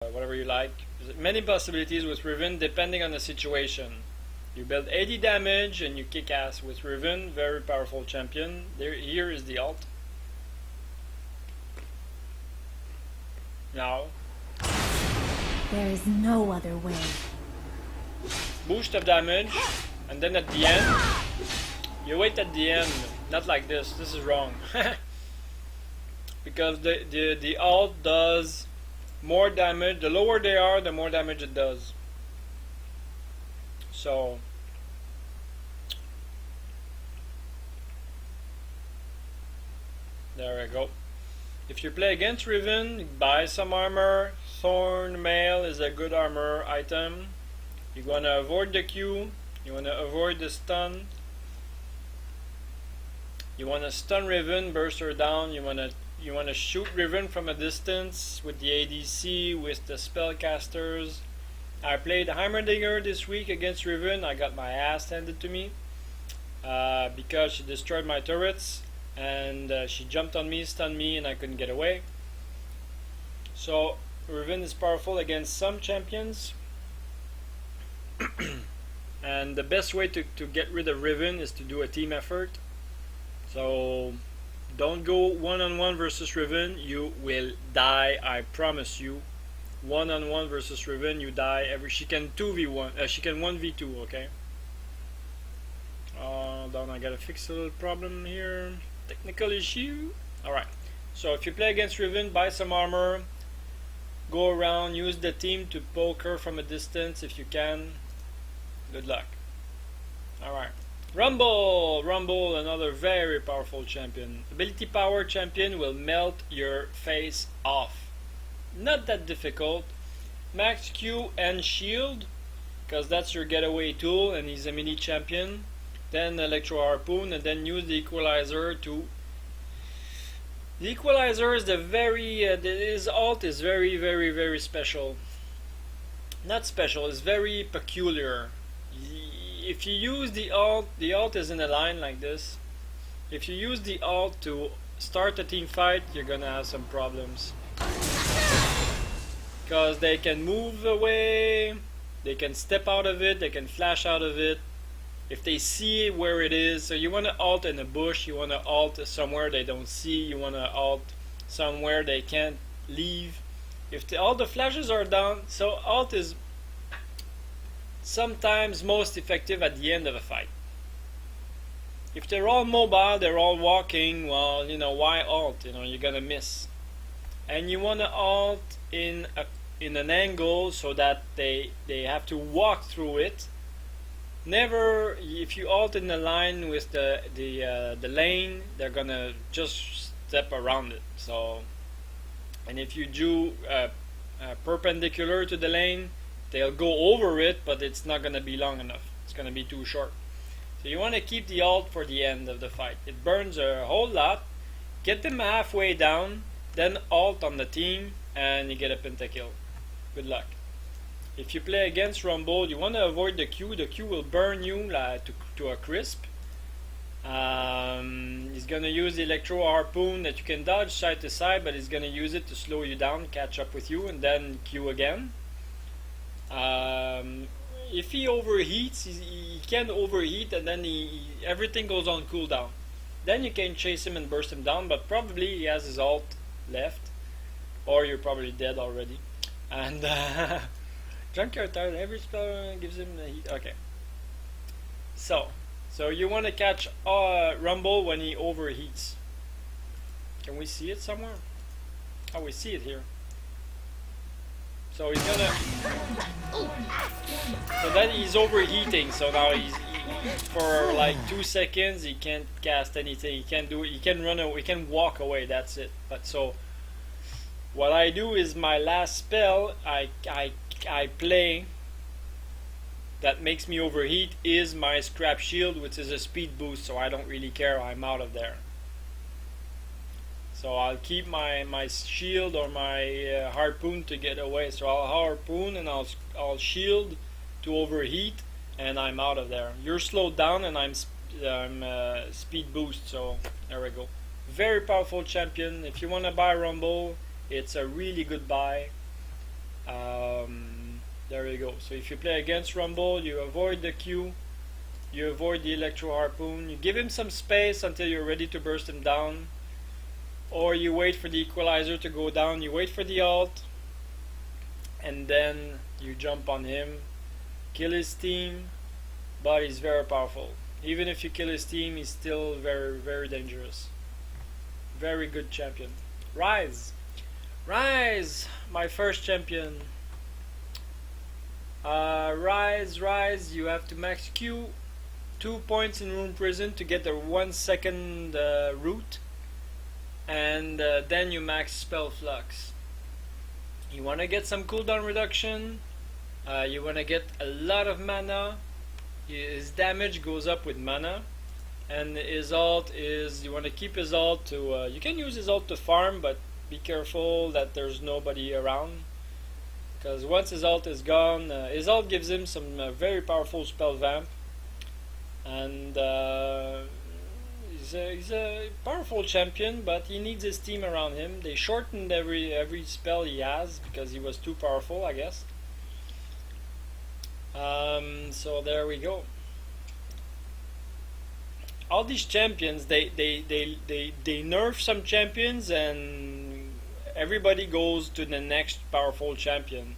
whatever you like. There's many possibilities with Riven depending on the situation. You build 80 damage and you kick ass with Riven, very powerful champion. Here is the ult. Now. There is no other way. Boost of damage, and then at the end, you wait at the end, not like this. This is wrong. Because the ult does more damage. The lower they are, the more damage it does. So there we go. If you play against Riven, buy some armor. Thorn Mail is a good armor item. You want to avoid the Q. You want to avoid the stun. You want to stun Riven, burst her down. You want to shoot Riven from a distance with the ADC, with the spellcasters. I played Heimerdinger this week against Riven. I got my ass handed to me because she destroyed my turrets and she jumped on me, stunned me, and I couldn't get away. So Riven is powerful against some champions. And the best way to get rid of Riven is to do a team effort. So don't go one-on-one versus Riven. You will die, I promise you. One-on-one versus Riven, you die. She can 2v1. She can 1v2. Okay. Down. I gotta fix a little problem here. Technical issue. All right. So if you play against Riven, buy some armor. Go around. Use the team to poke her from a distance if you can. Good luck. All right. Rumble, another very powerful champion. Ability power champion will melt your face off. Not that difficult. Max Q and shield, because that's your getaway tool, and he's a mini champion. Then electro harpoon, and then use the equalizer to. The equalizer is his ult is very special. Not special. It's very peculiar. If you use the ult is in a line like this. If you use the ult to start a team fight, you're gonna have some problems. Because they can move away, they can step out of it, they can flash out of it. If they see where it is, so you want to ult in a bush, you want to ult somewhere they don't see, you want to ult somewhere they can't leave. If all the flashes are down, so ult is sometimes most effective at the end of a fight. If they're all mobile, they're all walking, well, why ult? You're gonna miss. And you want to ult in an angle so that they have to walk through it. Never, if you ult in the line with the lane, they're gonna just step around it. So, and if you do perpendicular to the lane, they'll go over it, but it's not gonna be long enough. It's gonna be too short. So you want to keep the ult for the end of the fight. It burns a whole lot. Get them halfway down, then ult on the team, and you get a pentakill. Good luck. If you play against Rumble, you want to avoid the Q. The Q will burn you to a crisp. He's going to use the electro harpoon that you can dodge side to side, but he's going to use it to slow you down, catch up with you, and then Q again. If he overheats, he can overheat, and then everything goes on cooldown. Then you can chase him and burst him down, but probably he has his ult left, or you're probably dead already. And Junkyard Tire, every spell gives him the heat. Okay. So you want to catch Rumble when he overheats. Can we see it somewhere? Oh, we see it here. So he's gonna. So then he's overheating. So now for like 2 seconds he can't cast anything. He can't do it. He can run away. He can walk away. That's it. But so what I do is my last spell I play that makes me overheat is my scrap shield, which is a speed boost. So I don't really care. I'm out of there. So I'll keep my shield or my harpoon to get away. So I'll harpoon and I'll shield to overheat, and I'm out of there. You're slowed down, and I'm speed boost. So there we go. Very powerful champion. If you want to buy Rumble, it's a really good buy. you go. So if you play against Rumble, you avoid the Q, you avoid the Electro Harpoon, you give him some space until you're ready to burst him down, or you wait for the equalizer to go down, you wait for the ult, and then you jump on him, kill his team, but he's very powerful. Even if you kill his team, he's still very, very dangerous. Very good champion. Rise! Rise! My first champion. Rise, you have to max Q, 2 points in Rune Prison to get the 1 second root, and then you max Spell Flux. You want to get some cooldown reduction, you want to get a lot of mana, his damage goes up with mana, and his ult is, you want to keep his ult to, you can use his ult to farm, but be careful that there's nobody around. Because once his ult is gone, his ult gives him some very powerful spell vamp, and he's a powerful champion, but he needs his team around him. They shortened every spell he has because he was too powerful, I guess. So there we go. All these champions, they nerf some champions and everybody goes to the next powerful champion.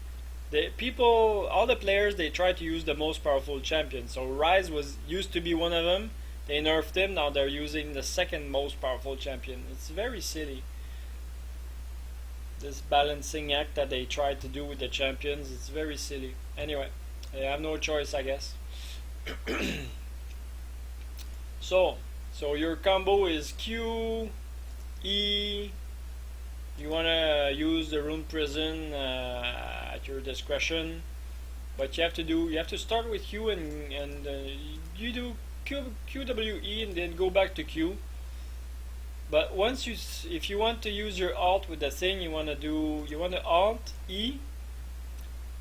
All the players, they try to use the most powerful champion. So Rise used to be one of them. They nerfed him. Now they're using the second most powerful champion. It's very silly. This balancing act that they try to do with the champions, it's very silly. Anyway, they have no choice, I guess. So your combo is Q, E. You want to use the Rune Prison at your discretion, but you have to start with Q and you do QWE and then go back to Q. But if you want to use your alt with the thing, you want to alt E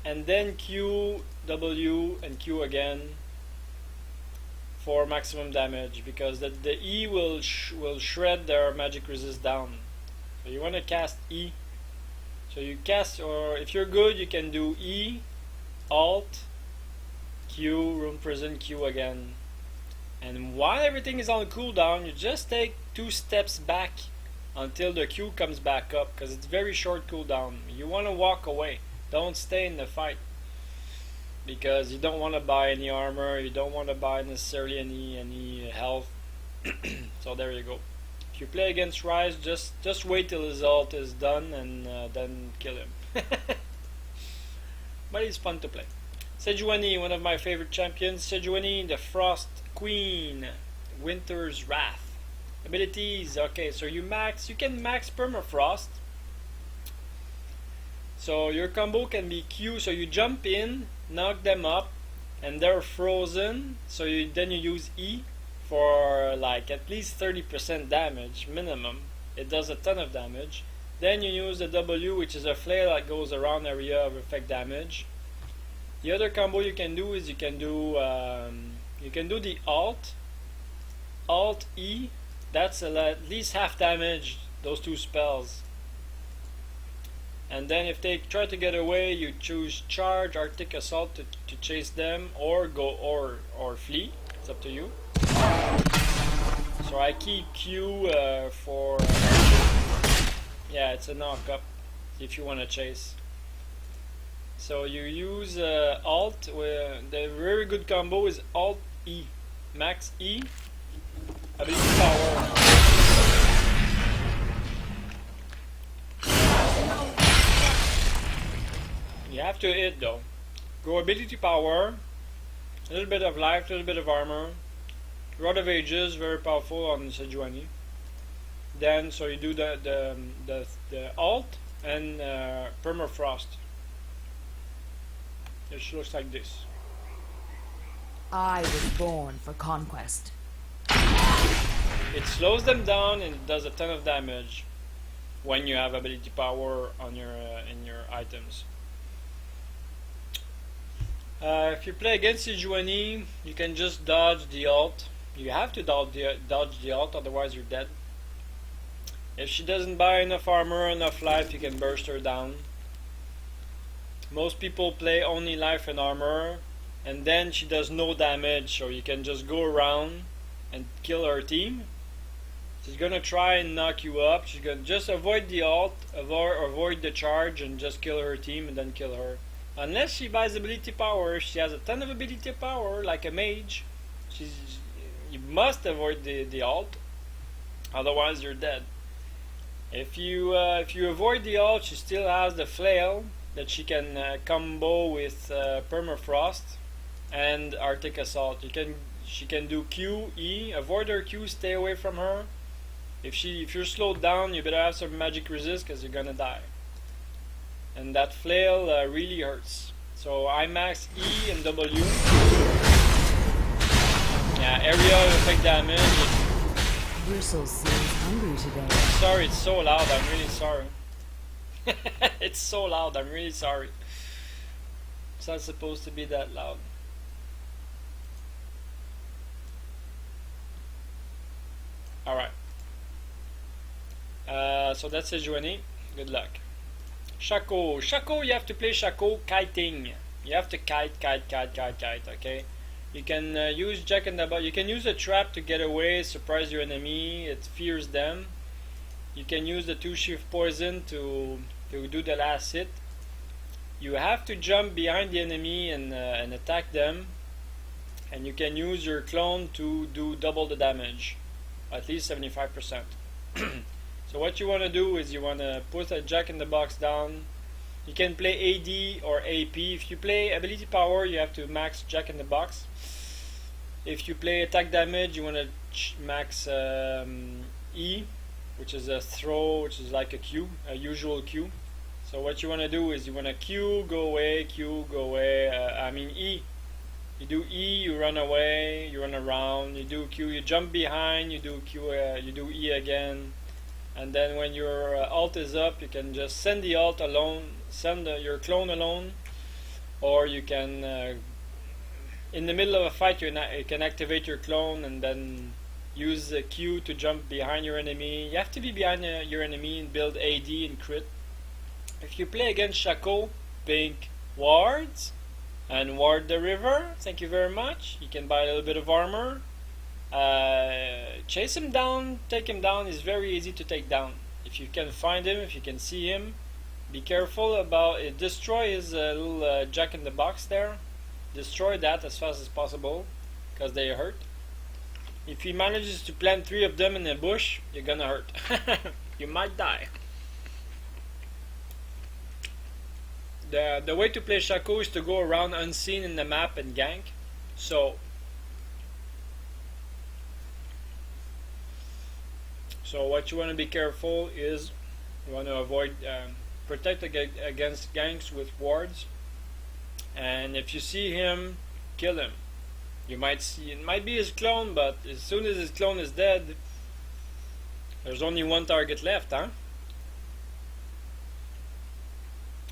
and then Q, W and Q again for maximum damage, because the E will shred their magic resist down. So you want to cast E. So you cast, or if you're good, you can do E, Alt, Q, Rune Prison, Q again. And while everything is on cooldown, you just take 2 steps back until the Q comes back up, because it's very short cooldown. You want to walk away. Don't stay in the fight, because you don't want to buy any armor. You don't want to buy necessarily any health. So there you go. If you play against Rise, just wait till his ult is done and then kill him. But he's fun to play. Sejuani, one of my favorite champions. Sejuani, the Frost Queen, Winter's Wrath. Abilities, okay, so you can max Permafrost. So your combo can be Q, so you jump in, knock them up, and they're frozen. So then you use E for like at least 30% damage minimum. It does a ton of damage. Then you use the W, which is a flare that goes around area of effect damage. The other combo you can do is you can do the Alt E. That's at least half damage, those 2 spells. And then if they try to get away, you choose Charge, Arctic Assault to chase them, or flee. It's up to you. So I keep Q for yeah, it's a knock up if you want to chase. So you use Alt. The very good combo is Alt E, max E, ability power. You have to hit though. Go ability power, a little bit of life, a little bit of armor. Rod of Ages, very powerful on Sejuani. Then so you do the alt and Permafrost. It looks like this. I was born for conquest. It slows them down and it does a ton of damage when you have ability power on your in your items. If you play against Sejuani, you can just dodge the ult. You have to dodge the ult, otherwise you're dead. If she doesn't buy enough armor, enough life, you can burst her down. Most people play only life and armor, and then she does no damage, so you can just go around and kill her team. She's gonna try and knock you up. She's gonna just avoid the ult, avoid the charge, and just kill her team and then kill her. Unless she buys ability power, if she has a ton of ability power, like a mage, you must avoid the ult. Otherwise, you're dead. If you avoid the ult, she still has the flail that she can combo with permafrost and Arctic Assault. She can do Q, E, avoid her Q, stay away from her. If you're slowed down, you better have some magic resist because you're gonna die. And that flail really hurts. So I max E and W. Yeah, area effect damage. Brussels seems hungry today. Sorry, it's so loud. I'm really sorry. It's so loud. I'm really sorry. It's not supposed to be that loud. All right. So that's Sejuani. Good luck. Choco. Choco, you have to play Choco kiting. You have to kite. Okay. You can use Jack in the Box. You can use a trap to get away, surprise your enemy. It fears them. You can use the 2-shift poison to do the last hit. You have to jump behind the enemy and attack them. And you can use your clone to do double the damage, at least 75%. So what you want to do is you want to put a Jack in the Box down. You can play AD or AP. If you play ability power, you have to max Jack in the Box. If you play attack damage, you want to max E, which is a throw, which is like a Q, a usual Q. So what you want to do is you want to Q, go away, Q, go away. E. You do E, you run away, you run around. You do Q, you jump behind. You do Q, you do E again. And then when your ult is up, you can just send the ult alone, send your clone alone, or you can, in the middle of a fight, you can activate your clone and then use the Q to jump behind your enemy. You have to be behind your enemy and build AD and crit. If you play against Choco, pink wards and ward the river. Thank you very much. You can buy a little bit of armor. Chase him down, take him down. Is very easy to take down. If you can find him, if you can see him, be careful about it. Destroy his little Jack in the Box there. Destroy that as fast as possible because they hurt. If he manages to plant 3 of them in a bush, you're gonna hurt. You might die. The way to play Choco is to go around unseen in the map and gank. So what you want to be careful is you want to avoid protect against ganks with wards, and if you see him, kill him. You might see it might be his clone, but as soon as his clone is dead, there's only one target left, huh?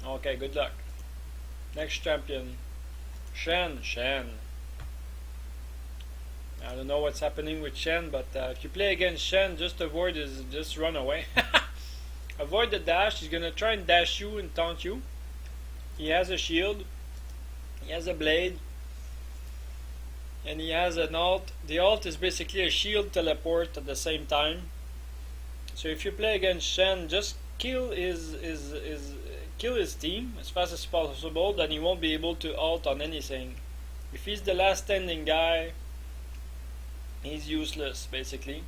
Okay, good luck. Next champion, Shen. I don't know what's happening with Shen, but if you play against Shen, just run away. Avoid the dash. He's gonna try and dash you and taunt you. He has a shield. He has a blade. And he has an ult. The ult is basically a shield teleport at the same time. So if you play against Shen, just kill his team as fast as possible. Then he won't be able to ult on anything. If he's the last standing guy, he's useless basically.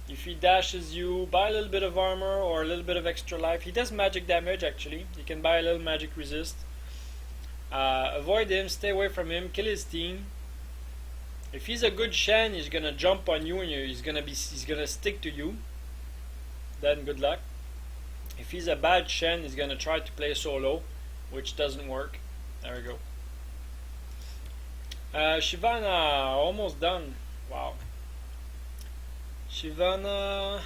If he dashes you, buy a little bit of armor or a little bit of extra life. He does magic damage actually. You can buy a little magic resist. Avoid him, stay away from him, kill his team. If he's a good Shen, he's gonna jump on you and he's gonna stick to you. Then good luck. If he's a bad Shen, he's gonna try to play solo, which doesn't work. There we go. Savannah, almost done. Wow. Savannah,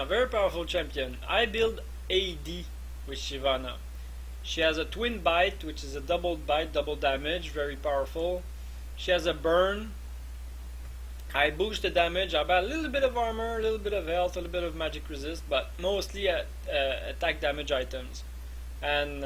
very powerful champion. I build AD with Savannah. She has a twin bite, which is a double bite, double damage, very powerful. She has a burn. I boost the damage. I buy a little bit of armor, a little bit of health, a little bit of magic resist, but mostly attack damage items. And